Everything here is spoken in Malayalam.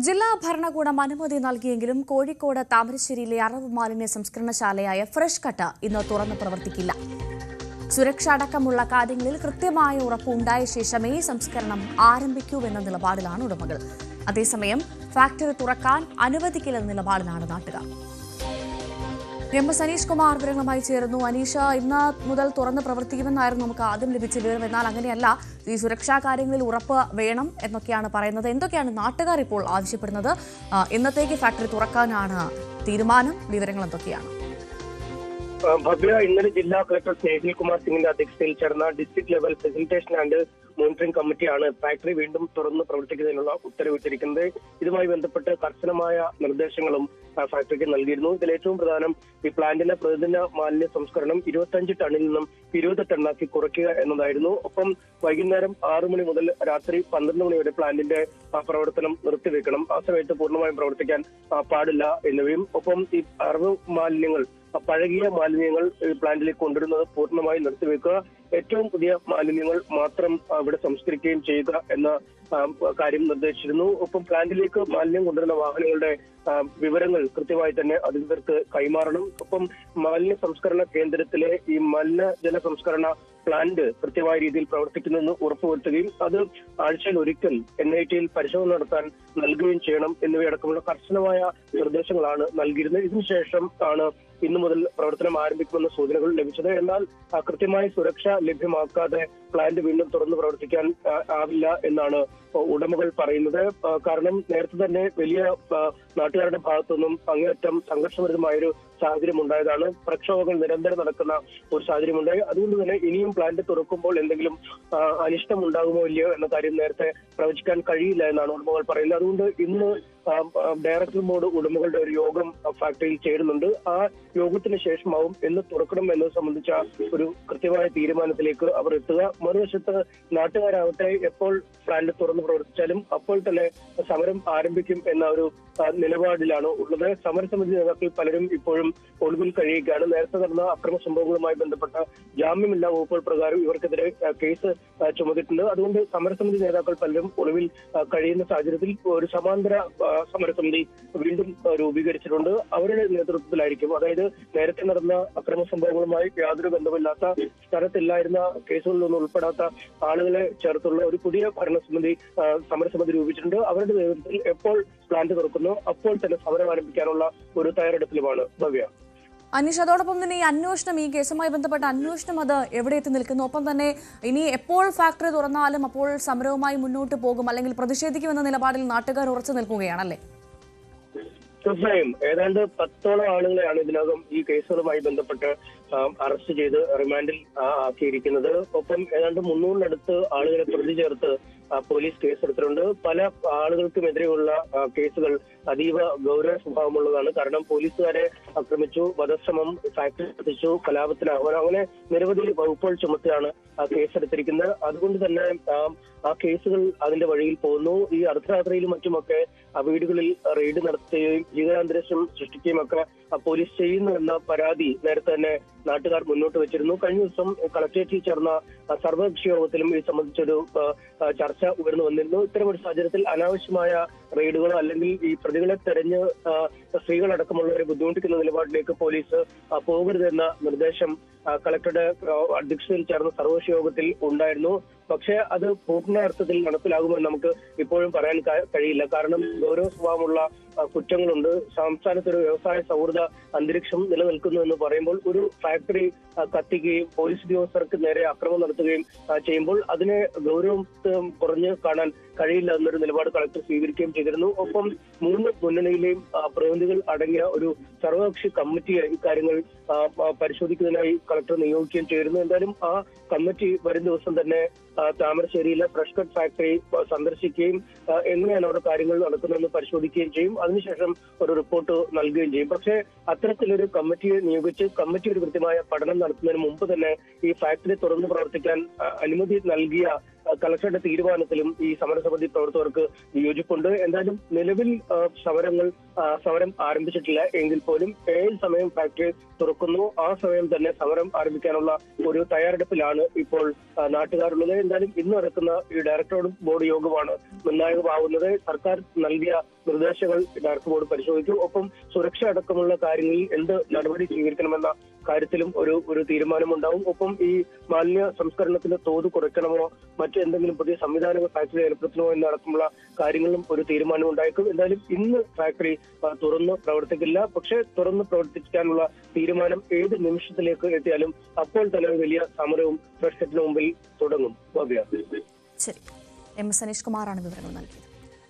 ജില്ലാ ഭരണകൂടം അനുമതി നൽകിയെങ്കിലും കോഴിക്കോട് താമരശ്ശേരിയിലെ അറവ് മാലിന്യ സംസ്കരണശാലയായ ഫ്രഷ് കട്ട് ഇന്ന് തുറന്ന് പ്രവർത്തിക്കില്ല. സുരക്ഷ അടക്കമുള്ള കാര്യങ്ങളിൽ കൃത്യമായ ഉറപ്പ് ഉണ്ടായ ശേഷമേ സംസ്കരണം ആരംഭിക്കൂവെന്ന നിലപാടിലാണ് ഉടമകൾ. അതേസമയം ഫാക്ടറി തുറക്കാൻ അനുവദിക്കില്ലെന്ന നിലപാടിലാണ് നാട്ടുകാർ. അനീഷ് കുമാർ വിവരങ്ങളുമായി ചേരുന്നു. അനീഷ, ഇന്ന് മുതൽ തുറന്ന് പ്രവർത്തിക്കുമെന്നായിരുന്നു നമുക്ക് ആദ്യം ലഭിച്ച വിവരം. എന്നാൽ അങ്ങനെയല്ല, ഈ സുരക്ഷാ കാര്യങ്ങളിൽ ഉറപ്പ് വേണം എന്നൊക്കെയാണ് പറയുന്നത്. എന്തൊക്കെയാണ് നാട്ടുകാർ ഇപ്പോൾ ആവശ്യപ്പെടുന്നത്? എന്നത്തേക്ക് ഫാക്ടറി തുറക്കാനാണ് തീരുമാനം? വിവരങ്ങൾ എന്തൊക്കെയാണ്? ഭവ്യ, ഇന്നലെ ജില്ലാ കളക്ടർ സ്നേഹിൽ കുമാർ സിംഗിന്റെ അധ്യക്ഷതയിൽ ചേർന്ന district level facilitation and monitoring കമ്മിറ്റിയാണ് ഫാക്ടറി വീണ്ടും തുറന്ന് പ്രവർത്തിക്കുന്നതിനുള്ള ഉത്തരവിട്ടിരിക്കുന്നത്. ഇതുമായി ബന്ധപ്പെട്ട് കർശനമായ നിർദ്ദേശങ്ങളും ഫാക്ടറിക്ക് നൽകിയിരുന്നു. ഇതിൽ ഏറ്റവും പ്രധാനം ഈ പ്ലാന്റിന്റെ പ്രതിദിന മാലിന്യ സംസ്കരണം 25 ടണ്ണിൽ നിന്നും 20 ടണ്ണാക്കി കുറയ്ക്കുക എന്നതായിരുന്നു. ഒപ്പം വൈകുന്നേരം 6 മണി മുതൽ രാത്രി 12 മണി വരെ പ്ലാന്റിന്റെ പ്രവർത്തനം നിർത്തിവെക്കണം. ആ സമയത്ത് പൂർണ്ണമായും പ്രവർത്തിക്കാൻ പാടില്ല എന്നിവയും, ഒപ്പം ഈ അറവ് മാലിന്യങ്ങൾ, പഴകിയ മാലിന്യങ്ങൾ പ്ലാന്റിലേക്ക് കൊണ്ടുവരുന്നത് പൂർണ്ണമായി നിർത്തിവെക്കുക, ഏറ്റവും പുതിയ മാലിന്യങ്ങൾ മാത്രം ഇവിടെ സംസ്കരിക്കുകയും ചെയ്യുക എന്ന കാര്യം നിർദ്ദേശിച്ചിരുന്നു. ഒപ്പം പ്ലാന്റിലേക്ക് മാലിന്യം കൊണ്ടുവരുന്ന വാഹനങ്ങളുടെ വിവരങ്ങൾ കൃത്യമായി തന്നെ അധികൃതർക്ക് കൈമാറണം. ഒപ്പം മാലിന്യ സംസ്കരണ കേന്ദ്രത്തിലെ ഈ മലിനജല സംസ്കരണ പ്ലാന്റ് കൃത്യമായ രീതിയിൽ പ്രവർത്തിക്കുന്നെന്ന് ഉറപ്പുവരുത്തുകയും അത് ആഴ്ചയിൽ ഒരിക്കൽ NIT-യിൽ പരിശോധന നടത്താൻ നൽകുകയും ചെയ്യണം എന്നിവയടക്കമുള്ള കർശനമായ നിർദ്ദേശങ്ങളാണ് നൽകിയിരുന്നത്. ഇതിനുശേഷം ആണ് ഇന്നു മുതൽ പ്രവർത്തനം ആരംഭിക്കുമെന്ന സൂചനകൾ ലഭിച്ചത്. എന്നാൽ കൃത്യമായ സുരക്ഷ ലഭ്യമാക്കാതെ പ്ലാന്റ് വീണ്ടും തുറന്നു പ്രവർത്തിക്കാൻ ആവില്ല എന്നാണ് ഉടമകൾ പറയുന്നത്. കാരണം നേരത്തെ തന്നെ വലിയ നാട്ടുകാരുടെ ഭാഗത്തുനിന്നും അങ്ങേയറ്റം സംഘർഷഭരിതമായൊരു സാഹചര്യം ഉണ്ടായതാണ്. പ്രക്ഷോഭങ്ങൾ നിരന്തരം നടക്കുന്ന ഒരു സാഹചര്യമുണ്ടായി. അതുകൊണ്ട് തന്നെ ഇനിയും പ്ലാന്റ് തുറക്കുമ്പോൾ എന്തെങ്കിലും അനിഷ്ടം ഉണ്ടാകുമോ ഇല്ലയോ എന്ന കാര്യം നേരത്തെ പ്രവചിക്കാൻ കഴിയില്ല എന്നാണ് ഉടമകൾ പറയുന്നത്. അതുകൊണ്ട് ഇന്ന് ഡയറക്ടർ ബോർഡ് ഉടമകളുടെ ഒരു യോഗം ഫാക്ടറിയിൽ ചേരുന്നുണ്ട്. ആ യോഗത്തിന് ശേഷമാവും എന്ന് തുറക്കണം എന്നത് സംബന്ധിച്ച ഒരു കൃത്യമായ തീരുമാനത്തിലേക്ക് അവർ എത്തുക. മറുവശത്ത് നാട്ടുകാരാവട്ടെ എപ്പോൾ പ്ലാന്റ് തുറന്നു പ്രവർത്തിച്ചാലും അപ്പോൾ തന്നെ സമരം ആരംഭിക്കും എന്ന ഒരു നിലപാടിലാണ് ഉള്ളത്. സമരസമിതി നേതാക്കൾ പലരും ഇപ്പോഴും ഒളിവിൽ കഴിയുകയാണ്. നേരത്തെ നടന്ന അക്രമ സംഭവങ്ങളുമായി ബന്ധപ്പെട്ട ജാമ്യമില്ലാ വകുപ്പുകൾ പ്രകാരം ഇവർക്കെതിരെ കേസ് ചുമത്തിയിട്ടുണ്ട്. അതുകൊണ്ട് സമരസമിതി നേതാക്കൾ പലരും ഒളിവിൽ കഴിയുന്ന സാഹചര്യത്തിൽ ഒരു സമാന്തര സമരസമിതി വീണ്ടും രൂപീകരിച്ചിട്ടുണ്ട്. അവരുടെ നേതൃത്വത്തിലായിരിക്കും, അതായത് നേരത്തെ നടന്ന അക്രമ സംഭവങ്ങളുമായി യാതൊരു ബന്ധമില്ലാത്ത, സ്ഥലത്തില്ലായിരുന്ന, കേസുകളിലൊന്നും ഉൾപ്പെടാത്ത ആളുകളെ ചേർത്തുള്ള ഒരു പുതിയ ഭരണസമിതി സമരസമിതി രൂപിച്ചിട്ടുണ്ട്. അവരുടെ നേതൃത്വത്തിൽ എപ്പോൾ പ്ലാന്റ് തുറക്കുന്നു അപ്പോൾ തന്നെ സമരം ആരംഭിക്കാനുള്ള ഒരു തയ്യാറെടുപ്പിലുമാണ് ഭവ്യ. അനീഷ്, അതോടൊപ്പം തന്നെ ഈ കേസുമായി ബന്ധപ്പെട്ട അന്വേഷണം അത് എവിടെ എത്തി നിൽക്കുന്നു? ഒപ്പം തന്നെ ഇനി എപ്പോൾ ഫാക്ടറി തുറന്നാലും അപ്പോൾ സമരവുമായി മുന്നോട്ട് പോകും, അല്ലെങ്കിൽ പ്രതിഷേധിക്കുമെന്ന നിലപാടിൽ നാട്ടുകാർ ഉറച്ചു നിൽക്കുകയാണല്ലേ? തീർച്ചയായും ഏതാണ്ട് 10ഓളം ആളുകളെയാണ് ഇതിനകം ഈ കേസുകളുമായി ബന്ധപ്പെട്ട് അറസ്റ്റ് ചെയ്ത് റിമാൻഡിൽ ആക്കിയിരിക്കുന്നത്. ഒപ്പം ഏതാണ്ട് 300-നടുത്ത് ആളുകളെ പ്രതി ചേർത്ത് പോലീസ് കേസെടുത്തിട്ടുണ്ട്. പല ആളുകൾക്കുമെതിരെയുള്ള കേസുകൾ അതീവ ഗൗരവ സ്വഭാവമുള്ളതാണ്. കാരണം പോലീസുകാരെ ആക്രമിച്ചു, വധശ്രമം, ഫാക്ടറി കത്തിച്ചു, കലാപത്തിന് അങ്ങനെ നിരവധി വകുപ്പുകൾ ചുമത്തിയാണ് കേസെടുത്തിരിക്കുന്നത്. അതുകൊണ്ട് തന്നെ ആ കേസുകൾ അതിന്റെ വഴിയിൽ പോകുന്നു. ഈ അർദ്ധരാത്രിയിലും മറ്റുമൊക്കെ വീടുകളിൽ റെയ്ഡ് നടത്തുകയും ഭീകരാന്തരീക്ഷം സൃഷ്ടിക്കുകയും ഒക്കെ പോലീസ് ചെയ്യുന്നു എന്ന പരാതി നേരത്തെ തന്നെ നാട്ടുകാർ മുന്നോട്ട് വെച്ചിരുന്നു. കഴിഞ്ഞ ദിവസം കളക്ടറേറ്റിൽ ചേർന്ന സർവകക്ഷി യോഗത്തിലും ഇത് സംബന്ധിച്ചൊരു ചർച്ച ഉയർന്നു വന്നിരുന്നു. ഇത്തരമൊരു സാഹചര്യത്തിൽ അനാവശ്യമായ റെയ്ഡുകളോ അല്ലെങ്കിൽ ഈ പ്രതികളെ തെരഞ്ഞ് സ്ത്രീകളടക്കമുള്ളവരെ ബുദ്ധിമുട്ടിക്കുന്ന നിലപാടിലേക്ക് പോലീസ് പോകരുതെന്ന നിർദ്ദേശം കളക്ടറുടെ അധ്യക്ഷതയിൽ ചേർന്ന സർവകക്ഷി യോഗത്തിൽ ഉണ്ടായിരുന്നു. പക്ഷേ അത് പൂർണ്ണ അർത്ഥത്തിൽ നടപ്പിലാകുമെന്ന് നമുക്ക് ഇപ്പോഴും പറയാൻ കഴിയില്ല. കാരണം ഗൗരവ സ്വഭാവമുള്ള കുറ്റങ്ങളുണ്ട്. സംസ്ഥാനത്തൊരു വ്യവസായ സൗഹൃദ അന്തരീക്ഷം നിലനിൽക്കുന്നു എന്ന് പറയുമ്പോൾ ഒരു ഫാക്ടറി കത്തിക്കുകയും പോലീസ് ഉദ്യോഗസ്ഥർക്ക് നേരെ അക്രമം നടത്തുകയും ചെയ്യുമ്പോൾ അതിനെ ഗൗരവം കുറഞ്ഞ് കാണാൻ കഴിയില്ല എന്നൊരു നിലപാട് കളക്ടർ സ്വീകരിക്കുകയും ചെയ്തിരുന്നു. ഒപ്പം 3 മുന്നണിയിലെയും പ്രതിനിധികൾ അടങ്ങിയ ഒരു സർവകക്ഷി കമ്മിറ്റിയെ ഇക്കാര്യങ്ങൾ പരിശോധിക്കുന്നതിനായി കളക്ടർ നിയോഗിക്കുകയും ചെയ്തിരുന്നു. എന്തായാലും ആ കമ്മിറ്റി വരും ദിവസം തന്നെ താമരശ്ശേരിയിലെ ഫ്രഷ് കട്ട് ഫാക്ടറി സന്ദർശിക്കുകയും എങ്ങനെയാണ് അവിടെ കാര്യങ്ങൾ നടക്കുന്നതെന്ന് പരിശോധിക്കുകയും ചെയ്യും. അതിനുശേഷം ഒരു റിപ്പോർട്ട് നൽകുകയും ചെയ്യും. പക്ഷേ അത്തരത്തിലൊരു കമ്മിറ്റിയെ നിയോഗിച്ച് കമ്മിറ്റി ഒരു കൃത്യമായ പഠനം നടത്തുന്നതിന് മുമ്പ് തന്നെ ഈ ഫാക്ടറി തുറന്നു പ്രവർത്തിക്കാൻ അനുമതി നൽകിയ കളക്ടറുടെ തീരുമാനത്തിലും ഈ സമരസമിതി പ്രവർത്തകർക്ക് വിയോജിപ്പുണ്ട്. എന്തായാലും നിലവിൽ സമരം ആരംഭിച്ചിട്ടില്ല എങ്കിൽ പോലും ഏത് സമയം ഫാക്ടറി തുറക്കുന്നു ആ സമയം തന്നെ സമരം ആരംഭിക്കാനുള്ള ഒരു തയ്യാറെടുപ്പിലാണ് ഇപ്പോൾ നാട്ടുകാരുള്ളത്. എന്തായാലും ഇന്ന് നടക്കുന്ന ഈ ഡയറക്ടർ ബോർഡ് യോഗമാണ് നിർണായകമാവുന്നത്. സർക്കാർ നൽകിയ നിർദ്ദേശങ്ങൾ ഡയറക്ടർ ബോർഡ് പരിശോധിക്കും. ഒപ്പം സുരക്ഷ അടക്കമുള്ള കാര്യങ്ങളിൽ എന്ത് നടപടി സ്വീകരിക്കണമെന്ന കാര്യത്തിലും ഒരു തീരുമാനമുണ്ടാവും. ഒപ്പം ഈ മാലിന്യ സംസ്കരണത്തിന്റെ തോത് കുറയ്ക്കണമോ മറ്റെന്തെങ്കിലും പുതിയ സംവിധാനങ്ങൾ ഫാക്ടറി ഏർപ്പെടുത്തണമോ എന്നടക്കമുള്ള കാര്യങ്ങളിലും ഒരു തീരുമാനം ഉണ്ടായേക്കും. എന്തായാലും ഇന്ന് ഫാക്ടറി തുറന്ന് പ്രവർത്തിക്കില്ല. പക്ഷേ തുറന്ന് പ്രവർത്തിക്കാനുള്ള തീരുമാനം ഏത് നിമിഷത്തിലേക്ക് എത്തിയാലും അപ്പോൾ തന്നെ വലിയ സമരവും ഫ്രഷ് കട്ടിന് മുമ്പിൽ തുടങ്ങും. ശരി, എം എസ് സനീഷ് കുമാറാണ് വിവരങ്ങൾ നൽകിയത്.